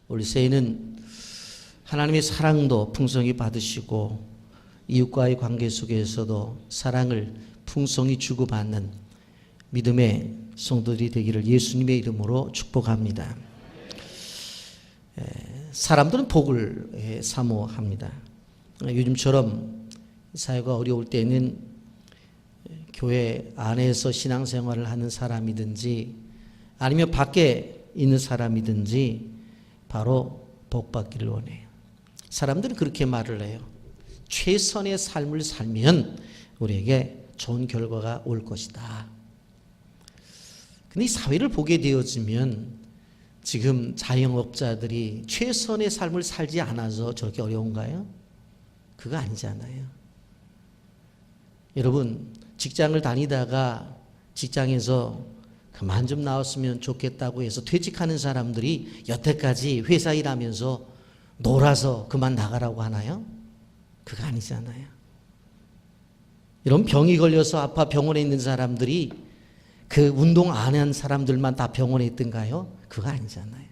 우리 새해는 하나님의 사랑도 풍성히 받으시고 이웃과의 관계 속에서도 사랑을 풍성히 주고받는 믿음의 성도들이 되기를 예수님의 이름으로 축복합니다. 사람들은 복을 사모합니다. 요즘처럼 사회가 어려울 때는 교회 안에서 신앙생활을 하는 사람이든지 아니면 밖에 있는 사람이든지 바로 복받기를 원해요. 사람들은 그렇게 말을 해요. 최선의 삶을 살면 우리에게 좋은 결과가 올 것이다. 근데 이 사회를 보게 되어지면 지금 자영업자들이 최선의 삶을 살지 않아서 저렇게 어려운가요? 그거 아니잖아요. 여러분, 직장을 다니다가 직장에서 그만 좀 나왔으면 좋겠다고 해서 퇴직하는 사람들이 여태까지 회사 일하면서 놀아서 그만 나가라고 하나요? 그거 아니잖아요. 이런 병이 걸려서 아파 병원에 있는 사람들이 그 운동 안 한 사람들만 다 병원에 있던가요? 그거 아니잖아요.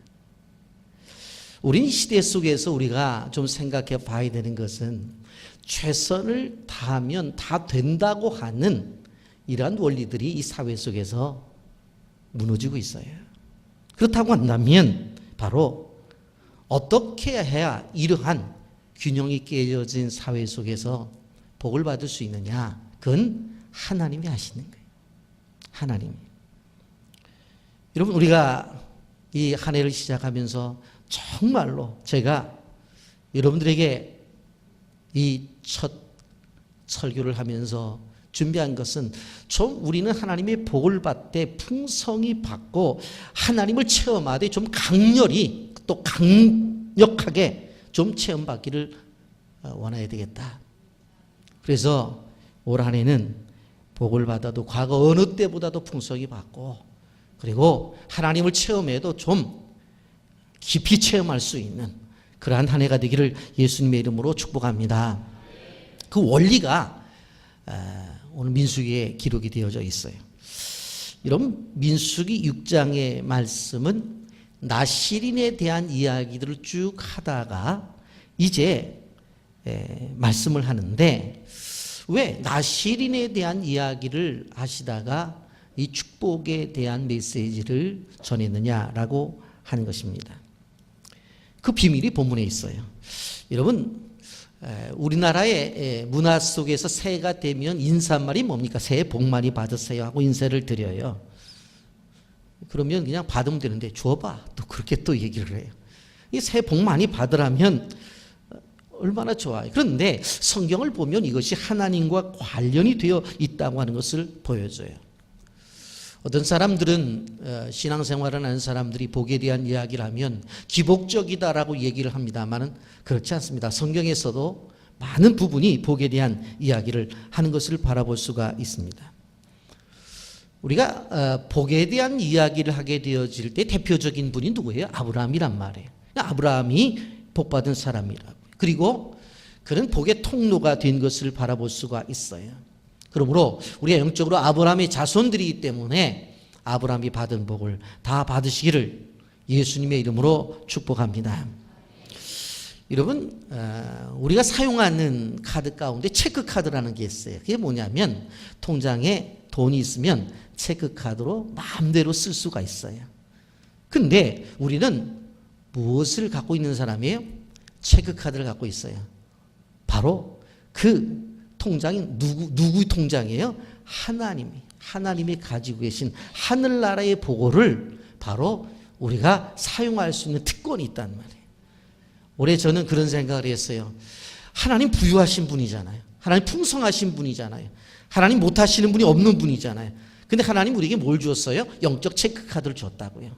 우린 시대 속에서 우리가 좀 생각해 봐야 되는 것은 최선을 다하면 다 된다고 하는 이러한 원리들이 이 사회 속에서 무너지고 있어요. 그렇다고 한다면 바로 어떻게 해야 이러한 균형이 깨져진 사회 속에서 복을 받을 수 있느냐? 그건 하나님이 하시는 거예요. 하나님이. 여러분, 우리가 이 한 해를 시작하면서 정말로 제가 여러분들에게 이 첫 설교를 하면서 준비한 것은 좀 우리는 하나님의 복을 받되 풍성히 받고 하나님을 체험하되 좀 강렬히 또 강력하게 좀 체험받기를 원해야 되겠다. 그래서 올 한 해는 복을 받아도 과거 어느 때보다도 풍성히 받고 그리고 하나님을 체험해도 좀 깊이 체험할 수 있는 그러한 한 해가 되기를 예수님의 이름으로 축복합니다. 그 원리가 오늘 민수기에 기록이 되어져 있어요. 이런 민수기 6장의 말씀은 나실인에 대한 이야기들을 쭉 하다가 이제 말씀을 하는데 왜 나실인에 대한 이야기를 하시다가 이 축복에 대한 메시지를 전했느냐라고 하는 것입니다. 그 비밀이 본문에 있어요. 여러분, 우리나라의 문화 속에서 새해가 되면 인사말이 뭡니까? 새해 복 많이 받으세요 하고 인사를 드려요. 그러면 그냥 받으면 되는데 줘봐. 또 그렇게 또 얘기를 해요. 이 새해 복 많이 받으라면 얼마나 좋아요. 그런데 성경을 보면 이것이 하나님과 관련이 되어 있다고 하는 것을 보여줘요. 어떤 사람들은 신앙생활을 하는 사람들이 복에 대한 이야기를 하면 기복적이다라고 얘기를 합니다만은 그렇지 않습니다. 성경에서도 많은 부분이 복에 대한 이야기를 하는 것을 바라볼 수가 있습니다. 우리가 복에 대한 이야기를 하게 되어질 때 대표적인 분이 누구예요? 아브라함이란 말이에요. 아브라함이 복받은 사람이라고. 그리고 그는 복의 통로가 된 것을 바라볼 수가 있어요. 그러므로 우리가 영적으로 아브라함의 자손들이기 때문에 아브라함이 받은 복을 다 받으시기를 예수님의 이름으로 축복합니다. 여러분, 우리가 사용하는 카드 가운데 체크카드라는 게 있어요. 그게 뭐냐면 통장에 돈이 있으면 체크카드로 마음대로 쓸 수가 있어요. 근데 우리는 무엇을 갖고 있는 사람이에요? 체크카드를 갖고 있어요. 바로 그 통장이 누구의 통장이에요? 하나님이 가지고 계신 하늘나라의 보고를 바로 우리가 사용할 수 있는 특권이 있단 말이에요. 올해 저는 그런 생각을 했어요. 하나님 부유하신 분이잖아요. 하나님 풍성하신 분이잖아요. 하나님 못하시는 분이 없는 분이잖아요. 근데 하나님 우리에게 뭘 주었어요? 영적 체크카드를 줬다고요.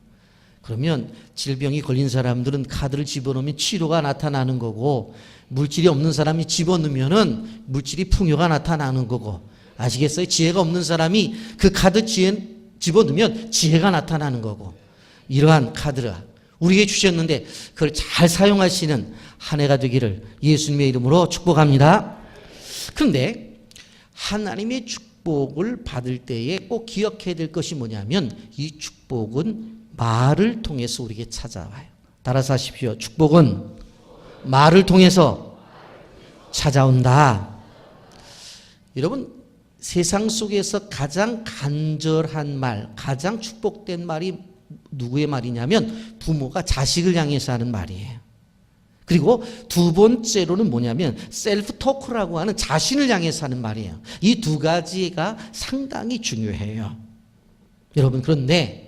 그러면 질병이 걸린 사람들은 카드를 집어넣으면 치료가 나타나는 거고 물질이 없는 사람이 집어넣으면 물질이 풍요가 나타나는 거고 아시겠어요? 지혜가 없는 사람이 그 카드 집어넣으면 지혜가 나타나는 거고 이러한 카드를 우리에게 주셨는데 그걸 잘 사용하시는 한 해가 되기를 예수님의 이름으로 축복합니다. 그런데 하나님의 축복을 받을 때에 꼭 기억해야 될 것이 뭐냐면 이 축복은 말을 통해서 우리에게 찾아와요. 따라서 하십시오. 축복은 말을 통해서 찾아온다. 여러분, 세상 속에서 가장 간절한 말, 가장 축복된 말이 누구의 말이냐면 부모가 자식을 향해서 하는 말이에요. 그리고 두 번째로는 뭐냐면 셀프 토크라고 하는 자신을 향해서 하는 말이에요. 이 두 가지가 상당히 중요해요. 여러분, 그런데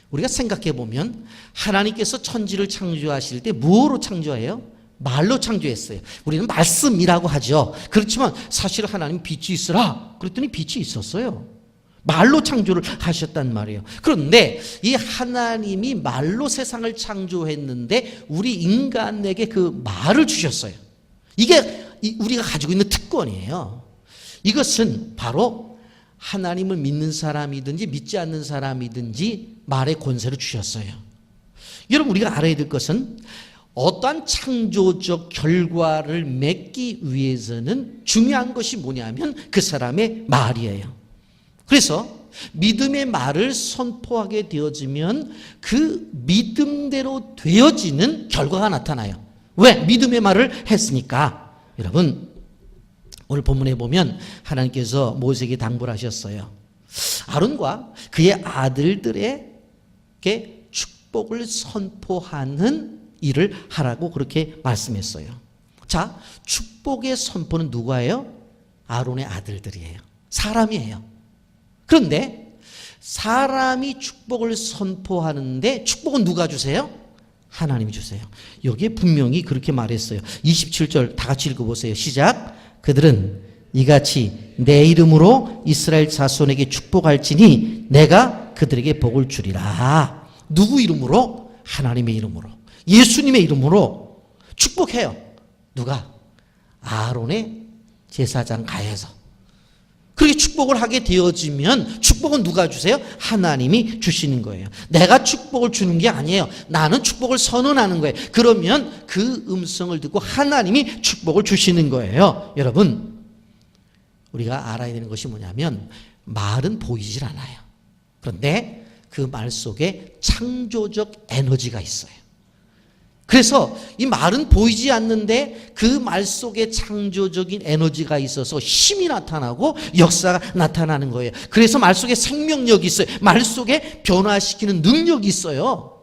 우리가 생각해 보면 하나님께서 천지를 창조하실 때 뭐로 창조해요? 말로 창조했어요. 우리는 말씀이라고 하죠. 그렇지만 사실 하나님 빛이 있으라 그랬더니 빛이 있었어요. 말로 창조를 하셨단 말이에요. 그런데 이 하나님이 말로 세상을 창조했는데 우리 인간에게 그 말을 주셨어요. 이게 우리가 가지고 있는 특권이에요. 이것은 바로 하나님을 믿는 사람이든지 믿지 않는 사람이든지 말의 권세를 주셨어요. 여러분, 우리가 알아야 될 것은 어떠한 창조적 결과를 맺기 위해서는 중요한 것이 뭐냐면 그 사람의 말이에요. 그래서 믿음의 말을 선포하게 되어지면 그 믿음대로 되어지는 결과가 나타나요. 왜? 믿음의 말을 했으니까. 여러분, 오늘 본문에 보면 하나님께서 모세에게 당부를 하셨어요. 아론과 그의 아들들에게 축복을 선포하는 일을 하라고 그렇게 말씀했어요. 자, 축복의 선포는 누가 해요? 아론의 아들들이에요. 사람이에요. 그런데 사람이 축복을 선포하는데 축복은 누가 주세요? 하나님이 주세요. 여기에 분명히 그렇게 말했어요. 27절 다 같이 읽어보세요. 시작. 그들은 이같이 내 이름으로 이스라엘 자손에게 축복할지니 내가 그들에게 복을 주리라. 누구 이름으로? 하나님의 이름으로, 예수님의 이름으로 축복해요. 누가? 아론의 제사장 가에서. 그렇게 축복을 하게 되어지면 축복은 누가 주세요? 하나님이 주시는 거예요. 내가 축복을 주는 게 아니에요. 나는 축복을 선언하는 거예요. 그러면 그 음성을 듣고 하나님이 축복을 주시는 거예요. 여러분, 우리가 알아야 되는 것이 뭐냐면 말은 보이질 않아요. 그런데 그 말 속에 창조적 에너지가 있어요. 그래서 이 말은 보이지 않는데 그 말 속에 창조적인 에너지가 있어서 힘이 나타나고 역사가 나타나는 거예요. 그래서 말 속에 생명력이 있어요. 말 속에 변화시키는 능력이 있어요.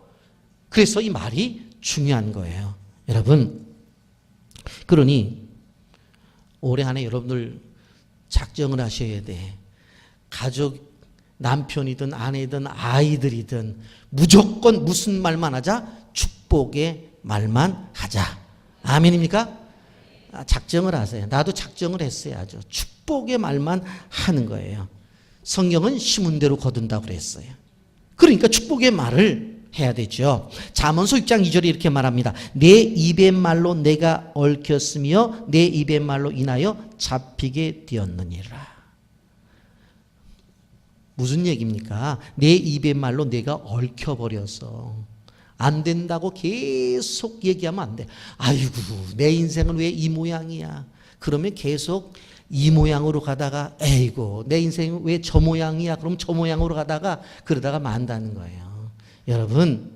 그래서 이 말이 중요한 거예요. 여러분, 그러니 올해 한 해 여러분들 작정을 하셔야 돼. 가족, 남편이든 아내든 아이들이든 무조건 무슨 말만 하자? 축복의 말만 하자. 아멘입니까? 작정을 하세요. 나도 작정을 했어야죠. 축복의 말만 하는 거예요. 성경은 심은 대로 거둔다고 그랬어요. 그러니까 축복의 말을 해야 되죠. 잠언서 6장 2절에 이렇게 말합니다. 내 입의 말로 내가 얽혔으며 내 입의 말로 인하여 잡히게 되었느니라. 무슨 얘기입니까? 내 입의 말로 내가 얽혀버려서 안 된다고 계속 얘기하면 안 돼. 아이고, 내 인생은 왜 이 모양이야? 그러면 계속 이 모양으로 가다가 에이고, 내 인생은 왜 저 모양이야? 그럼 저 모양으로 가다가 그러다가 만다는 거예요. 여러분,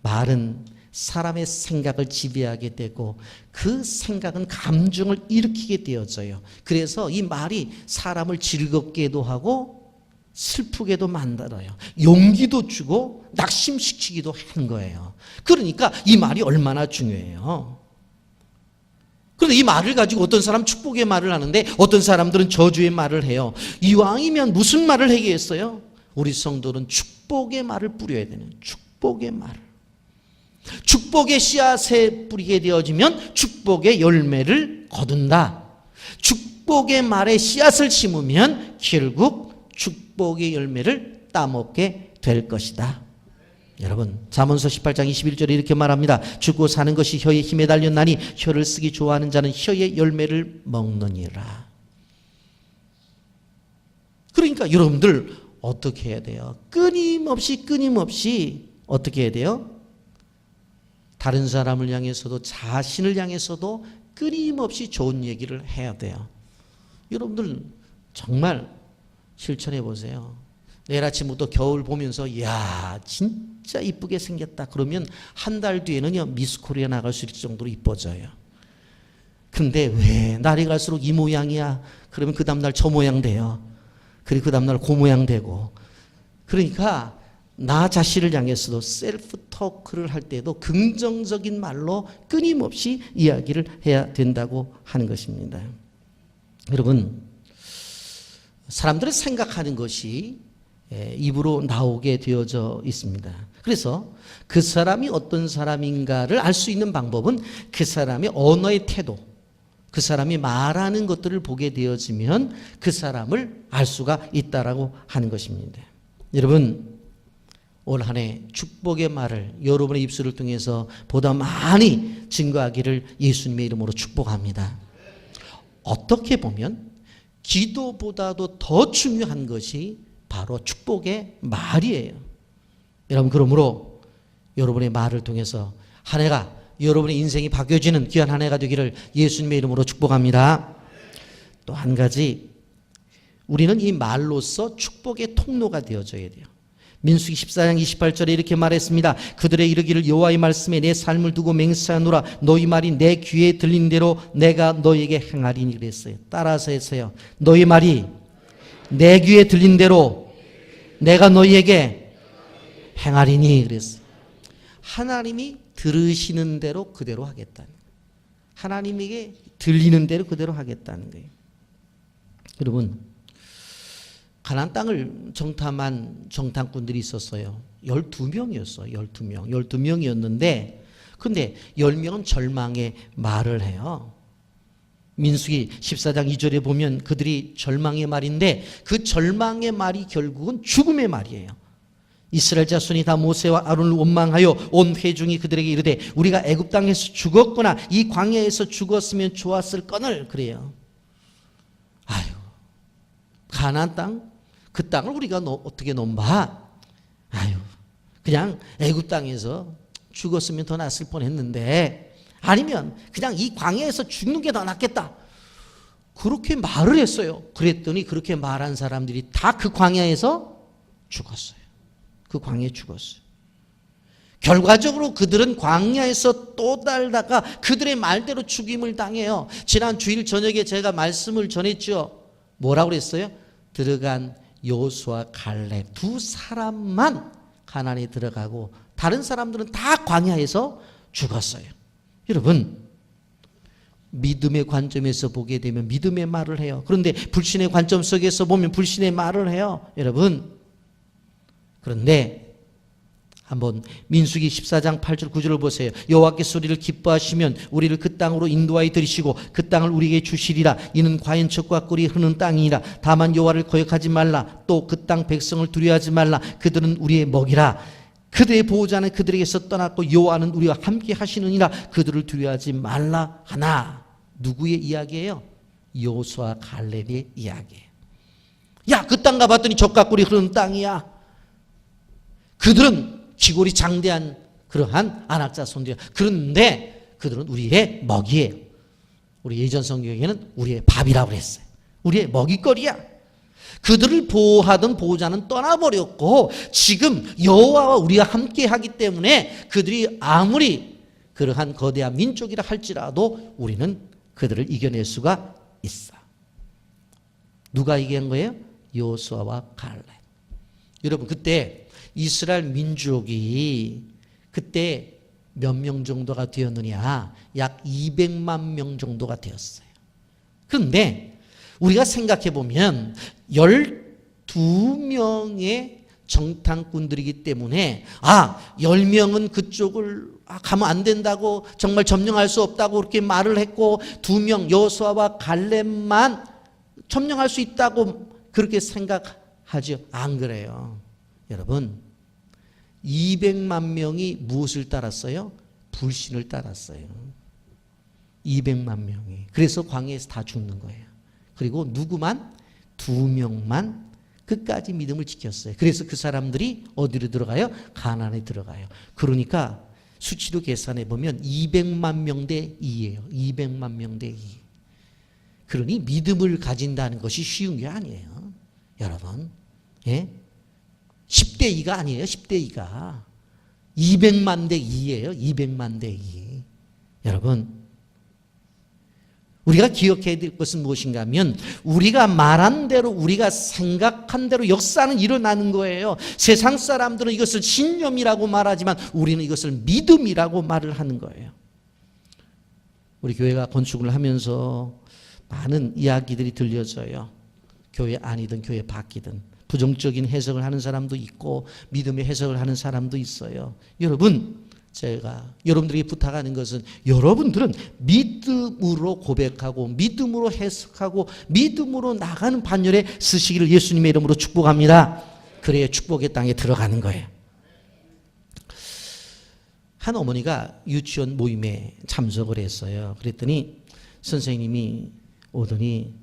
말은 사람의 생각을 지배하게 되고 그 생각은 감정을 일으키게 되어져요. 그래서 이 말이 사람을 즐겁게도 하고 슬프게도 만들어요. 용기도 주고 낙심시키기도 하는 거예요. 그러니까 이 말이 얼마나 중요해요. 그런데 이 말을 가지고 어떤 사람 축복의 말을 하는데 어떤 사람들은 저주의 말을 해요. 이왕이면 무슨 말을 하겠어요? 우리 성도는 축복의 말을 뿌려야 되는, 축복의 말을. 축복의 씨앗에 뿌리게 되어지면 축복의 열매를 거둔다. 축복의 말에 씨앗을 심으면 결국 축복의 열매를 따먹게 될 것이다. 여러분, 잠언서 18장 21절에 이렇게 말합니다. 죽고 사는 것이 혀의 힘에 달렸나니 혀를 쓰기 좋아하는 자는 혀의 열매를 먹느니라. 그러니까 여러분들 어떻게 해야 돼요? 끊임없이 어떻게 해야 돼요? 다른 사람을 향해서도 자신을 향해서도 끊임없이 좋은 얘기를 해야 돼요. 여러분들 정말 실천해 보세요. 내일 아침부터 겨울 보면서 이야 진짜 이쁘게 생겼다. 그러면 한 달 뒤에는요 미스 코리아 나갈 수 있을 정도로 이뻐져요. 근데 왜 날이 갈수록 이 모양이야? 그러면 그 다음날 저 모양 돼요. 그리고 그 다음날 그 모양 되고. 그러니까 나 자신을 향해서도 셀프 토크를 할 때도 긍정적인 말로 끊임없이 이야기를 해야 된다고 하는 것입니다. 여러분, 사람들이 생각하는 것이 입으로 나오게 되어져 있습니다. 그래서 그 사람이 어떤 사람인가를 알 수 있는 방법은 그 사람의 언어의 태도, 그 사람이 말하는 것들을 보게 되어지면 그 사람을 알 수가 있다라고 하는 것입니다. 여러분, 올 한 해 축복의 말을 여러분의 입술을 통해서 보다 많이 증거하기를 예수님의 이름으로 축복합니다. 어떻게 보면 기도보다도 더 중요한 것이 바로 축복의 말이에요. 여러분, 그러므로 여러분의 말을 통해서 한 해가 여러분의 인생이 바뀌어지는 귀한 한 해가 되기를 예수님의 이름으로 축복합니다. 또 한 가지, 우리는 이 말로써 축복의 통로가 되어져야 돼요. 민수기 14장 28절에 이렇게 말했습니다. 그들의 이르기를 여호와의 말씀에 내 삶을 두고 맹세하노라. 너희 말이 내 귀에 들린 대로 내가 너희에게 행하리니 그랬어요. 따라서 해서요. 너희 말이 내 귀에 들린 대로 내가 너희에게 행하리니 그랬어요. 하나님이 들으시는 대로 그대로 하겠다는 거예요. 하나님에게 들리는 대로 그대로 하겠다는 거예요. 여러분, 가나안 땅을 정탐한 정탐꾼들이 있었어요. 12명이었어요. 12명. 12명이었는데 근데 10명은 절망의 말을 해요. 민수기 14장 2절에 보면 그들이 절망의 말인데 그 절망의 말이 결국은 죽음의 말이에요. 이스라엘 자손이 다 모세와 아론을 원망하여 온 회중이 그들에게 이르되 우리가 애굽 땅에서 죽었구나. 이 광야에서 죽었으면 좋았을 거늘 그래요. 아유, 가나안 땅? 그 땅을 우리가 어떻게 넘봐? 아유, 그냥 애굽 땅에서 죽었으면 더 낫을 뻔했는데 아니면 그냥 이 광야에서 죽는 게 더 낫겠다. 그렇게 말을 했어요. 그랬더니 그렇게 말한 사람들이 다 그 광야에서 죽었어요. 그 광야에 죽었어요. 결과적으로 그들은 광야에서 또 달다가 그들의 말대로 죽임을 당해요. 지난 주일 저녁에 제가 말씀을 전했죠. 뭐라고 그랬어요? 들어간 여호수아 갈렙 두 사람만 가나안에 들어가고 다른 사람들은 다 광야에서 죽었어요. 여러분, 믿음의 관점에서 보게 되면 믿음의 말을 해요. 그런데 불신의 관점 속에서 보면 불신의 말을 해요. 여러분, 그런데 한번 민수기 14장 8절 9절을 보세요. 여호와께서 우리를 기뻐하시면 우리를 그 땅으로 인도하여 들이시고 그 땅을 우리에게 주시리라. 이는 과연 젖과 꿀이 흐르는 땅이니라. 다만 여호와를 거역하지 말라. 또 그 땅 백성을 두려워하지 말라. 그들은 우리의 먹이라. 그들의 보호자는 그들에게서 떠났고 여호와는 우리와 함께 하시느니라. 그들을 두려워하지 말라 하나. 누구의 이야기예요? 여호수아 갈렙의 이야기예요. 야, 그 땅 가봤더니 젖과 꿀이 흐르는 땅이야. 그들은 지골이 장대한 그러한 안악자손들이야. 그런데 그들은 우리의 먹이에요. 우리 예전 성경에는 우리의 밥이라고 그랬어요. 우리의 먹이거리야. 그들을 보호하던 보호자는 떠나버렸고 지금 여호와와 우리가 함께하기 때문에 그들이 아무리 그러한 거대한 민족이라 할지라도 우리는 그들을 이겨낼 수가 있어. 누가 이긴 거예요? 여호수아와 갈렙. 여러분, 그때 이스라엘 민족이 그때 몇 명 정도가 되었느냐? 약 200만 명 정도가 되었어요. 그런데 우리가 생각해 보면 12명의 정탐꾼들이기 때문에 10명은 그쪽을 가면 안 된다고 정말 점령할 수 없다고 그렇게 말을 했고 2명 여호수아와 갈렙만 점령할 수 있다고 그렇게 생각하죠. 안 그래요. 여러분, 200만 명이 무엇을 따랐어요? 불신을 따랐어요. 200만 명이. 그래서 광야에서 다 죽는 거예요. 그리고 누구만? 2명만 끝까지 믿음을 지켰어요. 그래서 그 사람들이 어디로 들어가요? 가나안에 들어가요. 그러니까 수치로 계산해 보면 200만 명 대 2예요. 200만 명 대 2. 그러니 믿음을 가진다는 것이 쉬운 게 아니에요. 여러분, 예? 10대 2가 아니에요. 10대 2가 200만 대 2예요. 200만 대 2. 여러분, 우리가 기억해야 될 것은 무엇인가 하면 우리가 말한 대로, 우리가 생각한 대로 역사는 일어나는 거예요. 세상 사람들은 이것을 신념이라고 말하지만 우리는 이것을 믿음이라고 말을 하는 거예요. 우리 교회가 건축을 하면서 많은 이야기들이 들려져요. 교회 안이든 교회 밖이든 부정적인 해석을 하는 사람도 있고 믿음의 해석을 하는 사람도 있어요. 여러분, 제가 여러분들에게 부탁하는 것은 여러분들은 믿음으로 고백하고 믿음으로 해석하고 믿음으로 나가는 반열에 서시기를 예수님의 이름으로 축복합니다. 그래야 축복의 땅에 들어가는 거예요. 한 어머니가 유치원 모임에 참석을 했어요. 그랬더니 선생님이 오더니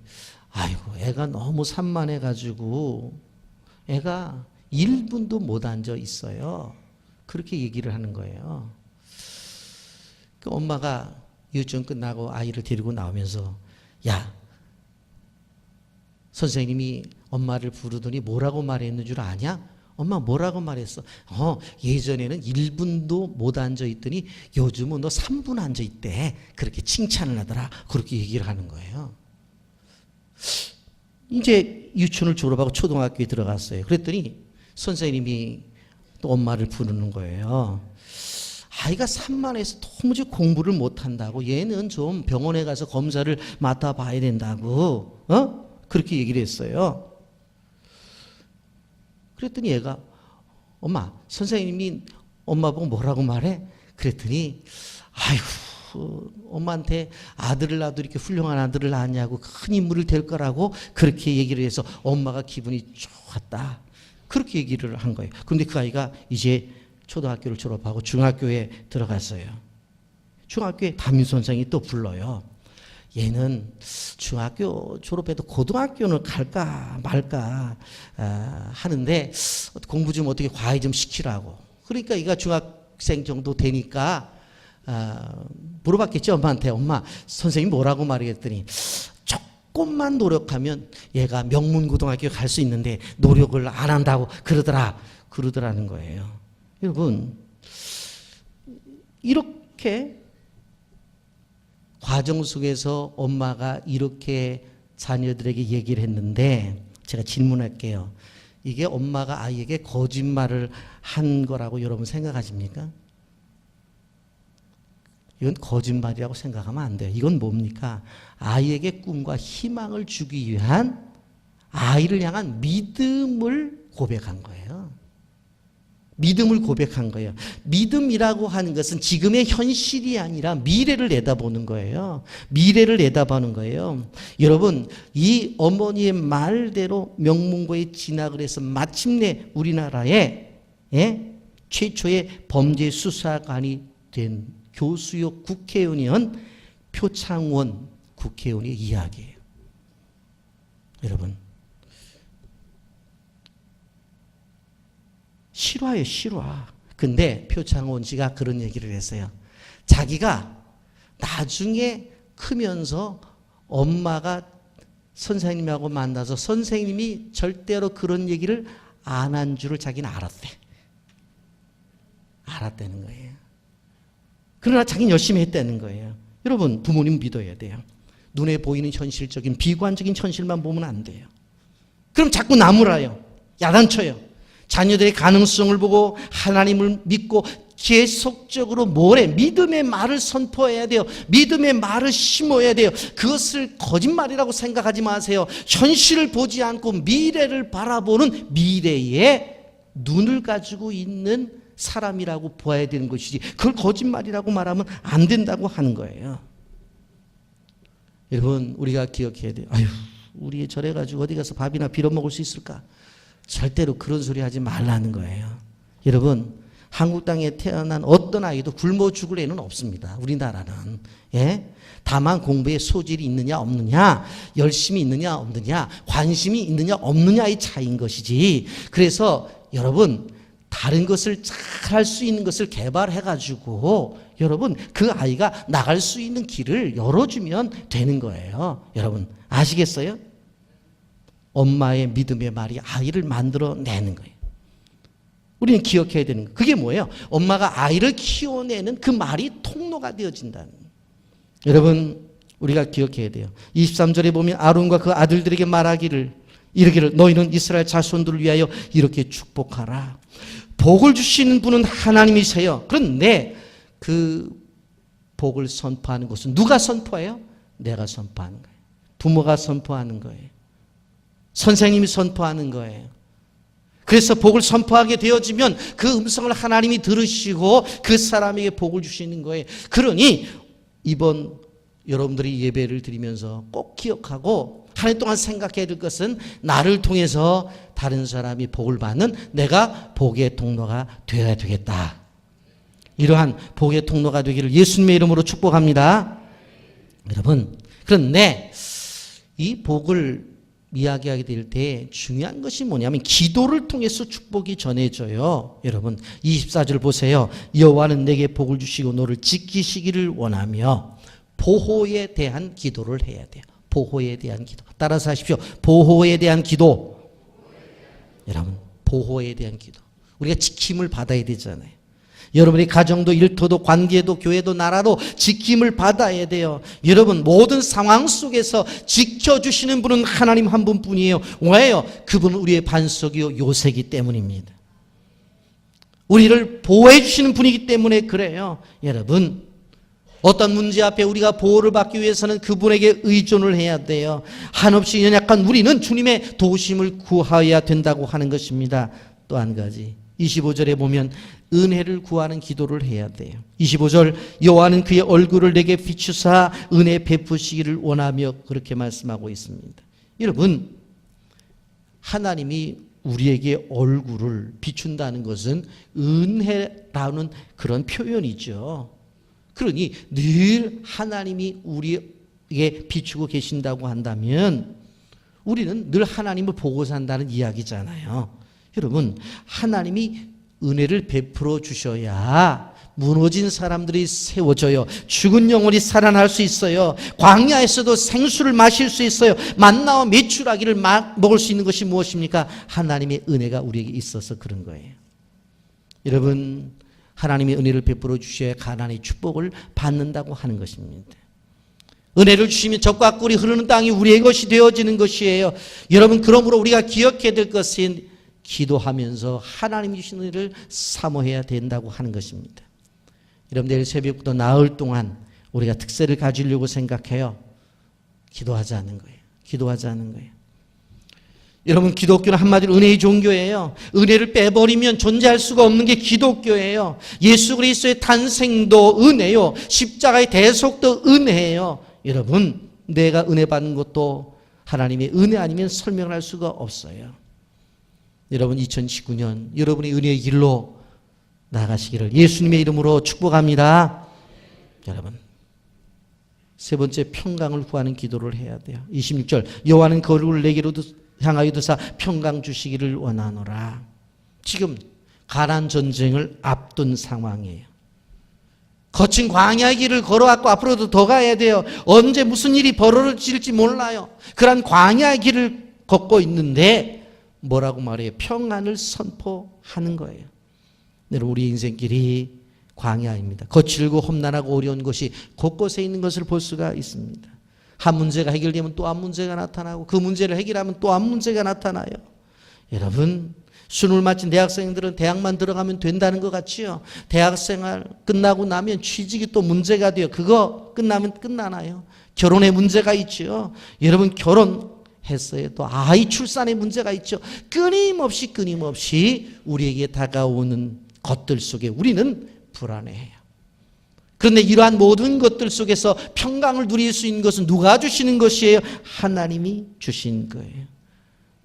아이고 애가 너무 산만해가지고 애가 1분도 못 앉아 있어요. 그렇게 얘기를 하는 거예요. 그 엄마가 유치원 끝나고 아이를 데리고 나오면서 야, 선생님이 엄마를 부르더니 뭐라고 말했는 줄 아냐? 엄마 뭐라고 말했어? 예전에는 1분도 못 앉아 있더니 요즘은 너 3분 앉아 있대. 그렇게 칭찬을 하더라. 그렇게 얘기를 하는 거예요. 이제 유치원을 졸업하고 초등학교에 들어갔어요. 그랬더니 선생님이 또 엄마를 부르는 거예요. 아이가 산만해서 도무지 공부를 못한다고, 얘는 좀 병원에 가서 검사를 맡아봐야 된다고 그렇게 얘기를 했어요. 그랬더니 얘가 엄마, 선생님이 엄마 보고 뭐라고 말해? 그랬더니 아이고 엄마한테 아들을 낳아도 이렇게 훌륭한 아들을 낳았냐고, 큰 인물이 될 거라고 그렇게 얘기를 해서 엄마가 기분이 좋았다. 그렇게 얘기를 한 거예요. 그런데 그 아이가 이제 초등학교를 졸업하고 중학교에 들어갔어요. 중학교에 담임선생이 또 불러요. 얘는 중학교 졸업해도 고등학교는 갈까 말까 하는데 공부 좀 어떻게 과외 좀 시키라고. 그러니까 얘가 중학생 정도 되니까 물어봤겠죠, 엄마한테. 엄마, 선생님 뭐라고 말했더니 조금만 노력하면 얘가 명문고등학교 갈 수 있는데 노력을 안 한다고 그러더라는 거예요. 여러분, 이렇게 과정 속에서 엄마가 이렇게 자녀들에게 얘기를 했는데 제가 질문할게요. 이게 엄마가 아이에게 거짓말을 한 거라고 여러분 생각하십니까? 이건 거짓말이라고 생각하면 안 돼요. 이건 뭡니까? 아이에게 꿈과 희망을 주기 위한 아이를 향한 믿음을 고백한 거예요. 믿음을 고백한 거예요. 믿음이라고 하는 것은 지금의 현실이 아니라 미래를 내다보는 거예요. 미래를 내다보는 거예요. 여러분, 이 어머니의 말대로 명문고에 진학을 해서 마침내 우리나라의 최초의 범죄 수사관이 된 교수역 국회의원 표창원 국회의원의 이야기예요. 여러분, 실화예요, 실화. 근데 표창원 씨가 그런 얘기를 했어요. 자기가 나중에 크면서 엄마가 선생님하고 만나서 선생님이 절대로 그런 얘기를 안 한 줄을 자기는 알았다는 거예요. 그러나 자기는 열심히 했다는 거예요. 여러분, 부모님 믿어야 돼요. 눈에 보이는 현실적인 비관적인 현실만 보면 안 돼요. 그럼 자꾸 나무라요. 야단쳐요. 자녀들의 가능성을 보고 하나님을 믿고 계속적으로 믿음의 말을 선포해야 돼요. 믿음의 말을 심어야 돼요. 그것을 거짓말이라고 생각하지 마세요. 현실을 보지 않고 미래를 바라보는 미래의 눈을 가지고 있는 사람이라고 보아야 되는 것이지, 그걸 거짓말이라고 말하면 안 된다고 하는 거예요. 여러분, 우리가 기억해야 돼요. 아유, 우리 저래가지고 어디 가서 밥이나 빌어먹을 수 있을까? 절대로 그런 소리 하지 말라는 거예요. 여러분, 한국 땅에 태어난 어떤 아이도 굶어 죽을 애는 없습니다. 우리나라는. 다만 공부에 소질이 있느냐 없느냐, 열심히 있느냐 없느냐, 관심이 있느냐 없느냐의 차이인 것이지. 그래서 여러분, 다른 것을 잘 할 수 있는 것을 개발해가지고 여러분, 그 아이가 나갈 수 있는 길을 열어주면 되는 거예요. 여러분, 아시겠어요? 엄마의 믿음의 말이 아이를 만들어내는 거예요. 우리는 기억해야 되는 거. 그게 뭐예요? 엄마가 아이를 키워내는 그 말이 통로가 되어진다는 거예요. 여러분, 우리가 기억해야 돼요. 23절에 보면 아론과 그 아들들에게 말하기를 이르기를 너희는 이스라엘 자손들을 위하여 이렇게 축복하라. 복을 주시는 분은 하나님이세요. 그런데 그 복을 선포하는 것은 누가 선포해요? 내가 선포하는 거예요. 부모가 선포하는 거예요. 선생님이 선포하는 거예요. 그래서 복을 선포하게 되어지면 그 음성을 하나님이 들으시고 그 사람에게 복을 주시는 거예요. 그러니 이번 여러분들이 예배를 드리면서 꼭 기억하고 한 해 동안 생각해야 될 것은 나를 통해서 다른 사람이 복을 받는 내가 복의 통로가 되어야 되겠다. 이러한 복의 통로가 되기를 예수님의 이름으로 축복합니다. 여러분, 그런데 이 복을 이야기하게 될 때 중요한 것이 뭐냐면 기도를 통해서 축복이 전해져요. 여러분 24절 보세요. 여호와는 내게 복을 주시고 너를 지키시기를 원하며 보호에 대한 기도를 해야 돼요. 보호에 대한 기도. 따라서 하십시오. 보호에 대한 기도. 여러분 보호에 대한 기도. 우리가 지킴을 받아야 되잖아요. 여러분의 가정도 일터도 관계도 교회도 나라도 지킴을 받아야 돼요. 여러분 모든 상황 속에서 지켜주시는 분은 하나님 한 분뿐이에요. 왜요? 그분은 우리의 반석이요 요새이기 때문입니다. 우리를 보호해 주시는 분이기 때문에 그래요. 여러분 어떤 문제 앞에 우리가 보호를 받기 위해서는 그분에게 의존을 해야 돼요. 한없이 연약한 우리는 주님의 도우심을 구하여야 된다고 하는 것입니다. 또 한 가지 25절에 보면 은혜를 구하는 기도를 해야 돼요. 25절 여호와는 그의 얼굴을 내게 비추사 은혜 베푸시기를 원하며 그렇게 말씀하고 있습니다. 여러분 하나님이 우리에게 얼굴을 비춘다는 것은 은혜라는 그런 표현이죠. 그러니 늘 하나님이 우리에게 비추고 계신다고 한다면 우리는 늘 하나님을 보고 산다는 이야기잖아요. 여러분 하나님이 은혜를 베풀어 주셔야 무너진 사람들이 세워져요. 죽은 영혼이 살아날 수 있어요. 광야에서도 생수를 마실 수 있어요. 만나와 메추라기를 먹을 수 있는 것이 무엇입니까? 하나님의 은혜가 우리에게 있어서 그런 거예요. 여러분 하나님의 은혜를 베풀어 주셔야 가나안의 축복을 받는다고 하는 것입니다. 은혜를 주시면 젖과 꿀이 흐르는 땅이 우리의 것이 되어지는 것이에요. 여러분 그러므로 우리가 기억해야 될 것은 기도하면서 하나님이 주신 은혜를 사모해야 된다고 하는 것입니다. 여러분 내일 새벽부터 나흘 동안 우리가 특세를 가지려고 생각해요. 기도하자는 거예요. 기도하자는 거예요. 여러분 기독교는 한마디로 은혜의 종교예요. 은혜를 빼버리면 존재할 수가 없는 게 기독교예요. 예수 그리스도의 탄생도 은혜요. 십자가의 대속도 은혜예요. 여러분 내가 은혜 받는 것도 하나님의 은혜 아니면 설명을 할 수가 없어요. 여러분 2019년 여러분의 은혜의 길로 나가시기를 예수님의 이름으로 축복합니다. 여러분 세 번째 평강을 구하는 기도를 해야 돼요. 26절 여호와는 그 얼굴을 내게로 향하여 두사 평강 주시기를 원하노라. 지금 가나안 전쟁을 앞둔 상황이에요. 거친 광야의 길을 걸어왔고 앞으로도 더 가야 돼요. 언제 무슨 일이 벌어질지 몰라요. 그런 광야의 길을 걷고 있는데 뭐라고 말해요? 평안을 선포하는 거예요. 여러분 우리 인생길이 광야입니다. 거칠고 험난하고 어려운 것이 곳곳에 있는 것을 볼 수가 있습니다. 한 문제가 해결되면 또 한 문제가 나타나고 그 문제를 해결하면 또 한 문제가 나타나요. 여러분 수능을 마친 대학생들은 대학만 들어가면 된다는 것 같지요. 대학생활 끝나고 나면 취직이 또 문제가 돼요. 그거 끝나면 끝나나요? 결혼에 문제가 있죠. 여러분 결혼했어요. 또 아이 출산에 문제가 있죠. 끊임없이 우리에게 다가오는 것들 속에 우리는 불안해해요. 그런데 이러한 모든 것들 속에서 평강을 누릴 수 있는 것은 누가 주시는 것이에요? 하나님이 주신 거예요.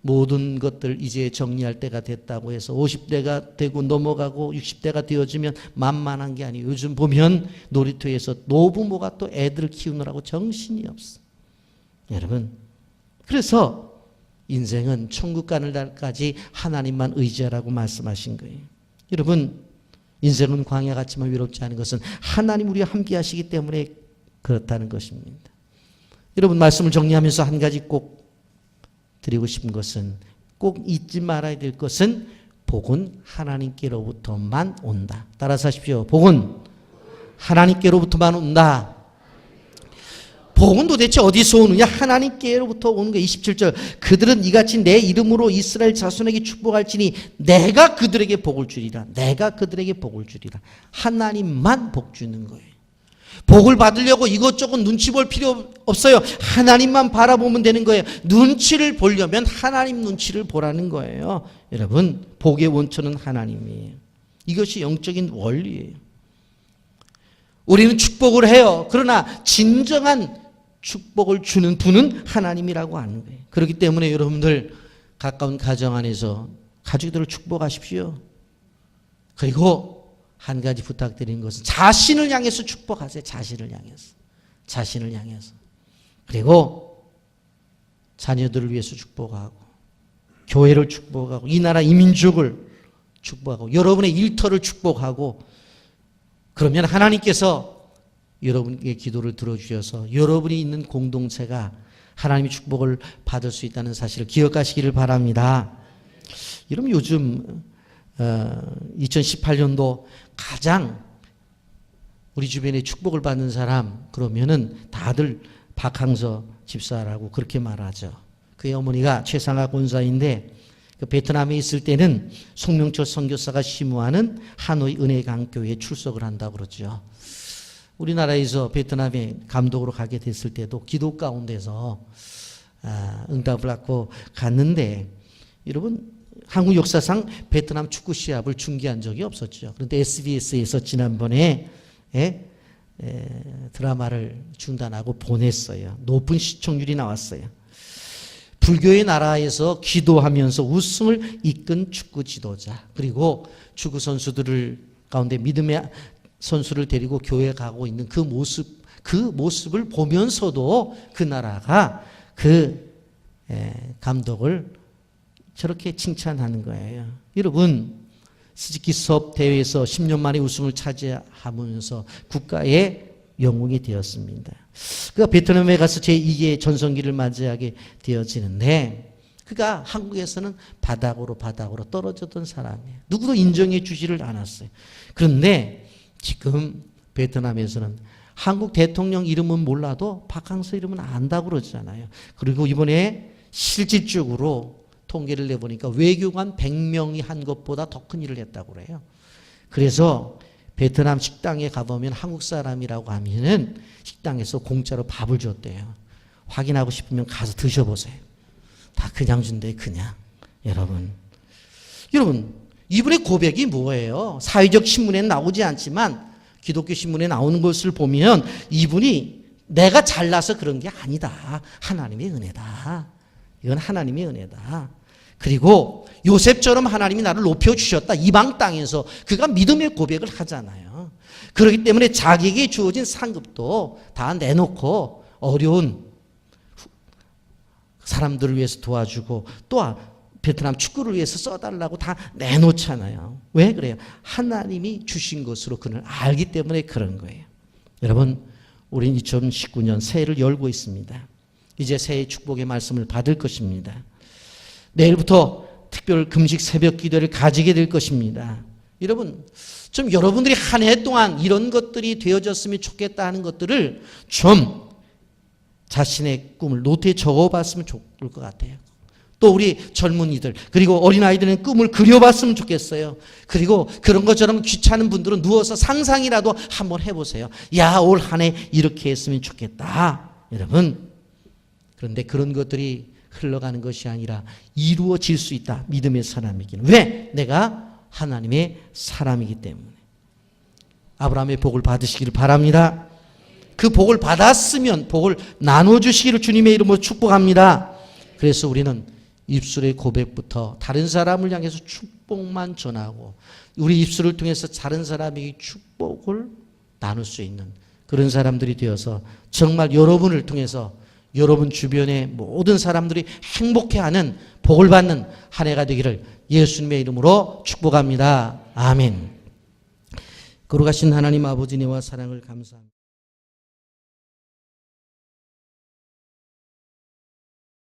모든 것들 이제 정리할 때가 됐다고 해서 50대가 되고 넘어가고 60대가 되어지면 만만한 게 아니에요. 요즘 보면 놀이터에서 노부모가 또 애들을 키우느라고 정신이 없어. 여러분 그래서 인생은 천국 가는 날까지 하나님만 의지하라고 말씀하신 거예요. 여러분 인생은 광야 같지만 외롭지 않은 것은 하나님 우리와 함께 하시기 때문에 그렇다는 것입니다. 여러분 말씀을 정리하면서 한 가지 꼭 드리고 싶은 것은 꼭 잊지 말아야 될 것은 복은 하나님께로부터만 온다. 따라서 하십시오. 복은 하나님께로부터만 온다. 복은 도대체 어디서 오느냐? 하나님께로부터 오는 거예요. 27절. 그들은 이같이 내 이름으로 이스라엘 자손에게 축복할지니 내가 그들에게 복을 주리라. 내가 그들에게 복을 주리라. 하나님만 복 주는 거예요. 복을 받으려고 이것저것 눈치 볼 필요 없어요. 하나님만 바라보면 되는 거예요. 눈치를 보려면 하나님 눈치를 보라는 거예요. 여러분, 복의 원천은 하나님이에요. 이것이 영적인 원리예요. 우리는 축복을 해요. 그러나 진정한 축복을 주는 분은 하나님이라고 하는 거예요. 그렇기 때문에 여러분들 가까운 가정 안에서 가족들을 축복하십시오. 그리고 한 가지 부탁드리는 것은 자신을 향해서 축복하세요. 자신을 향해서. 자신을 향해서. 그리고 자녀들을 위해서 축복하고 교회를 축복하고 이 나라 이 민족을 축복하고 여러분의 일터를 축복하고 그러면 하나님께서 여러분의 기도를 들어주셔서 여러분이 있는 공동체가 하나님의 축복을 받을 수 있다는 사실을 기억하시기를 바랍니다. 여러분 요즘 2018년도 가장 우리 주변에 축복을 받는 사람 그러면은 다들 박항서 집사라고 그렇게 말하죠. 그의 어머니가 최상하 권사인데 그 베트남에 있을 때는 송명철 선교사가 심우하는 하노이 은혜강교회에 출석을 한다고 그러죠. 우리나라에서 베트남에 감독으로 가게 됐을 때도 기도 가운데서 응답을 받고 갔는데 여러분 한국 역사상 베트남 축구 시합을 중계한 적이 없었죠. 그런데 SBS에서 지난번에 드라마를 중단하고 보냈어요. 높은 시청률이 나왔어요. 불교의 나라에서 기도하면서 우승을 이끈 축구 지도자 그리고 축구 선수들을 가운데 믿음의 선수를 데리고 교회에 가고 있는 그 모습을 보면서도 그 나라가 그 감독을 저렇게 칭찬하는 거예요. 여러분 스즈키 수업 대회에서 10년 만에 우승을 차지하면서 국가의 영웅이 되었습니다. 그가 베트남에 가서 제2의 전성기를 맞이하게 되어지는데 그가 한국에서는 바닥으로 떨어졌던 사람이에요. 누구도 인정해 주지를 않았어요. 그런데 지금 베트남에서는 한국 대통령 이름은 몰라도 박항서 이름은 안다고 그러잖아요. 그리고 이번에 실질적으로 통계를 내보니까 외교관 100명이 한 것보다 더 큰 일을 했다고 그래요. 그래서 베트남 식당에 가보면 한국 사람이라고 하면은 식당에서 공짜로 밥을 줬대요. 확인하고 싶으면 가서 드셔보세요. 다 그냥 준대, 그냥. 여러분, 이분의 고백이 뭐예요? 사회적 신문에 나오지 않지만 기독교 신문에 나오는 것을 보면 이분이 내가 잘나서 그런 게 아니다. 하나님의 은혜다. 이건 하나님의 은혜다. 그리고 요셉처럼 하나님이 나를 높여주셨다. 이방 땅에서 그가 믿음의 고백을 하잖아요. 그렇기 때문에 자기에게 주어진 상급도 다 내놓고 어려운 사람들을 위해서 도와주고 또 베트남 축구를 위해서 써달라고 다 내놓잖아요. 왜 그래요? 하나님이 주신 것으로 그를 알기 때문에 그런 거예요. 여러분, 우린 2019년 새해를 열고 있습니다. 이제 새해 축복의 말씀을 받을 것입니다. 내일부터 특별 금식 새벽 기도를 가지게 될 것입니다. 여러분, 좀 여러분들이 한 해 동안 이런 것들이 되어졌으면 좋겠다 하는 것들을 좀 자신의 꿈을 노트에 적어봤으면 좋을 것 같아요. 또 우리 젊은이들 그리고 어린아이들은 꿈을 그려봤으면 좋겠어요. 그리고 그런 것처럼 귀찮은 분들은 누워서 상상이라도 한번 해보세요. 야, 올 한 해 이렇게 했으면 좋겠다. 여러분, 그런데 그런 것들이 흘러가는 것이 아니라 이루어질 수 있다. 믿음의 사람이기는. 왜? 내가 하나님의 사람이기 때문에. 아브라함의 복을 받으시기를 바랍니다. 그 복을 받았으면 복을 나눠주시기를 주님의 이름으로 축복합니다. 그래서 우리는 입술의 고백부터 다른 사람을 향해서 축복만 전하고 우리 입술을 통해서 다른 사람에게 축복을 나눌 수 있는 그런 사람들이 되어서 정말 여러분을 통해서 여러분 주변의 모든 사람들이 행복해하는 복을 받는 한 해가 되기를 예수님의 이름으로 축복합니다. 아멘. 거룩하신 하나님 아버지 은혜와 사랑을 감사합니다.